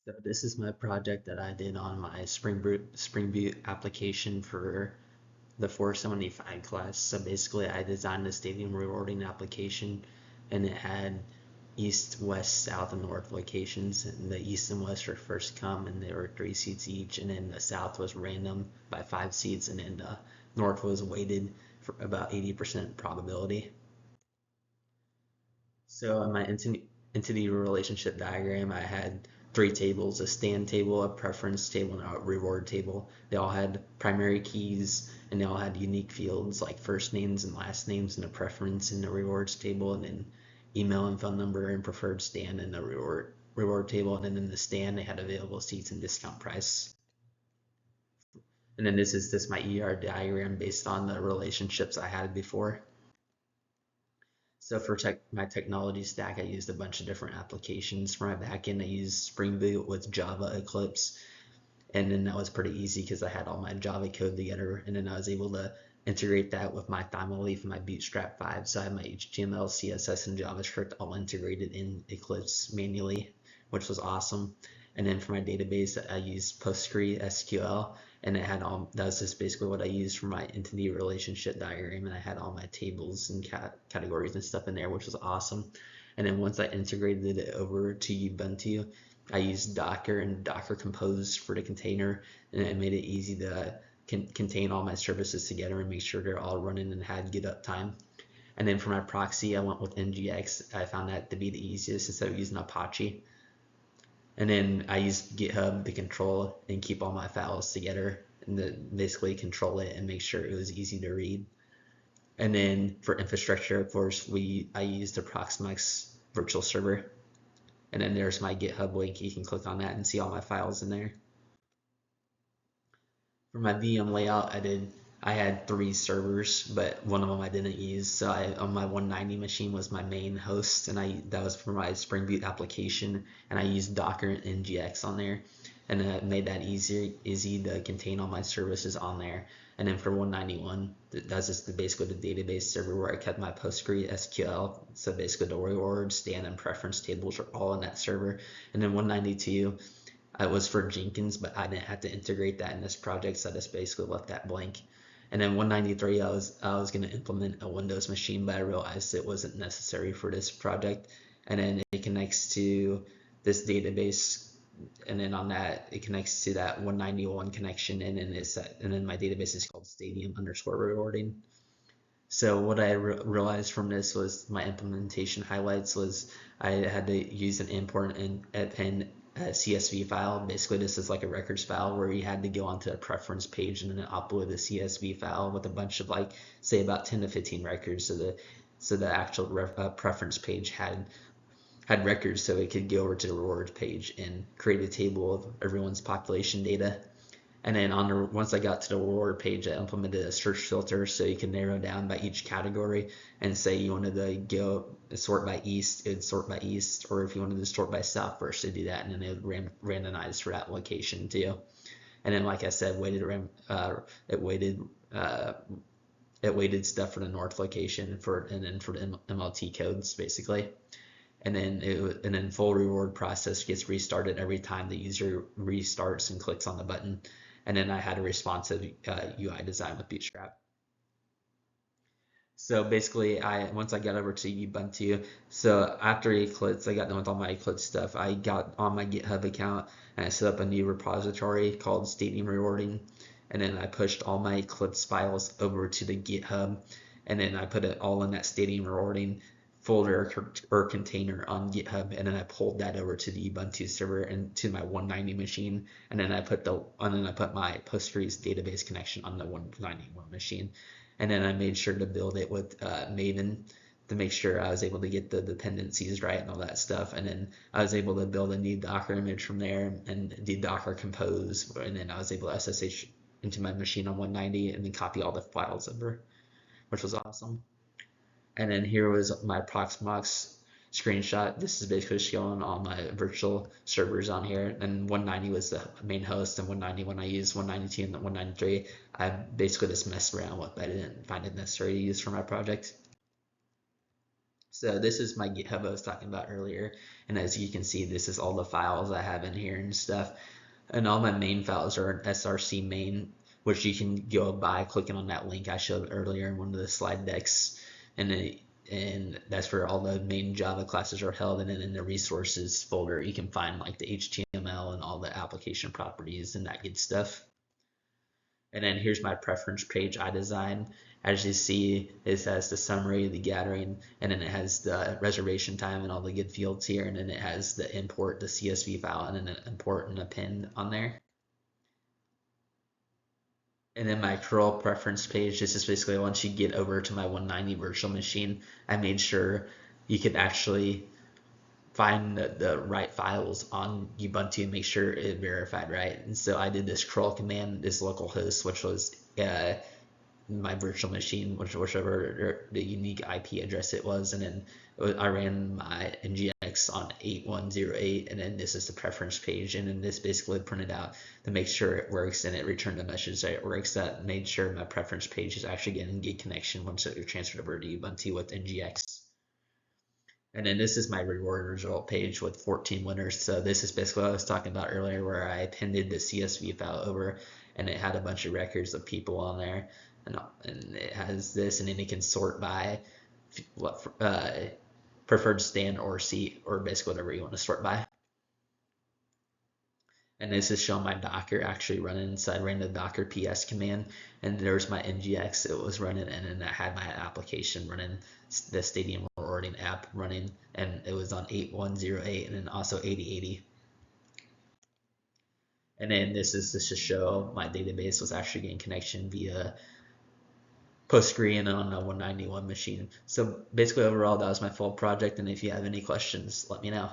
So this is my project that I did on my Spring Boot application for the 475 class. So basically I designed a stadium rewarding application and it had east, west, south, and north locations. And the east and west were first come and there were 3 seats each. And then the south was random by 5 seats and then the north was weighted for about 80% probability. So in my entity relationship diagram, I had 3 tables: a stand table, a preference table, and a reward table. They all had primary keys and they all had unique fields like first names and last names in the preference in the rewards table, and then email and phone number and preferred stand in the reward table. And then in the stand, they had available seats and discount price. And then this is just my ER diagram based on the relationships I had before. So for my technology stack, I used a bunch of different applications. For my backend, I used Spring Boot with Java Eclipse, and then that was pretty easy because I had all my Java code together, and then I was able to integrate that with my Thymoleaf and my Bootstrap 5. So I have my HTML, CSS, and JavaScript all integrated in Eclipse manually, which was awesome. And then for my database, I used PostgreSQL, and it had all, that was just basically what I used for my entity relationship diagram, and I had all my tables and categories and stuff in there, which was awesome. And then once I integrated it over to Ubuntu, I used Docker and Docker Compose for the container, and it made it easy to contain all my services together and make sure they're all running and had good uptime. And then for my proxy, I went with NGX. I found that to be the easiest instead of using Apache. And then I use GitHub to control and keep all my files together and to basically control it and make sure it was easy to read. And then for infrastructure, of course, I used the Proxmox virtual server. And then there's my GitHub link. You can click on that and see all my files in there. For my VM layout, I had 3 servers, but one of them I didn't use. So on my 190 machine was my main host, and that was for my Spring Boot application, and I used Docker and NGX on there, and it made that easy to contain all my services on there. And then for 191, that's just basically the database server where I kept my PostgreSQL. So basically the reward, stand, and preference tables are all in that server. And then 192, it was for Jenkins, but I didn't have to integrate that in this project, so I just basically left that blank. And then 193, I was going to implement a Windows machine, but I realized it wasn't necessary for this project. And then it connects to this database, and then on that it connects to that 191 connection, and then my database is called stadium_rewarding. So what I realized from this was my implementation highlights was I had to use an import and append a CSV file. Basically, this is like a records file where you had to go onto a preference page and then upload a CSV file with a bunch of, like, say about 10 to 15 records. So the actual preference page had records, so it could go over to the rewards page and create a table of everyone's population data. And then once I got to the reward page, I implemented a search filter so you can narrow down by each category, and say you wanted to go sort by east, it would sort by east, or if you wanted to sort by south first, to do that, and then it would randomize for that location too. And then, like I said, it weighted stuff for the north location and then for the MLT codes basically. And then full reward process gets restarted every time the user restarts and clicks on the button. And then I had a responsive UI design with Bootstrap. So basically, once I got over to Ubuntu, so after Eclipse, I got done with all my Eclipse stuff. I got on my GitHub account and I set up a new repository called Stadium Rewarding, and then I pushed all my Eclipse files over to the GitHub, and then I put it all in that Stadium Rewarding folder or container on GitHub, and then I pulled that over to the Ubuntu server and to my 190 machine, and then I put my Postgres database connection on the 191 machine, and then I made sure to build it with Maven to make sure I was able to get the dependencies right and all that stuff, and then I was able to build a new Docker image from there and do Docker Compose, and then I was able to SSH into my machine on 190 and then copy all the files over, which was awesome. And then here was my Proxmox screenshot. This is basically showing all my virtual servers on here. And 190 was the main host, and 191 I used. 192 and 193 I basically just messed around with, but I didn't find it necessary to use for my project. So this is my GitHub I was talking about earlier, and as you can see, this is all the files I have in here and stuff. And all my main files are src main, which you can go by clicking on that link I showed earlier in one of the slide decks, and that's where all the main Java classes are held. And then in the resources folder, you can find like the HTML and all the application properties and that good stuff. And then here's my preference page I designed. As you see, it has the summary of the gathering, and then it has the reservation time and all the good fields here, and then it has the import, the CSV file, and then an import and append on there. And then my curl preference page, this is basically once you get over to my 190 virtual machine, I made sure you could actually find the right files on Ubuntu and make sure it verified right. And so I did this curl command, this localhost, which was my virtual machine, whichever the unique IP address it was, and then I ran my NGX on 8108, and then this is the preference page, and then this basically printed out to make sure it works, and it returned a message that it works, that made sure my preference page is actually getting good connection once it transferred over to Ubuntu with NGX. And then this is my reward result page with 14 winners. So this is basically what I was talking about earlier, where I appended the CSV file over, and it had a bunch of records of people on there, and it has this, and then it can sort by what preferred stand or seat, or basically whatever you want to sort by. And this is showing my Docker actually running. So I ran the Docker PS command, and there's my NGX. It was running, and then I had my application running, the Stadium Rewarding app running, and it was on 8108 and then also 8080. And then this is just to show my database was actually getting connection via PostgreSQL on a 191 machine. So basically overall, that was my full project, and if you have any questions, let me know.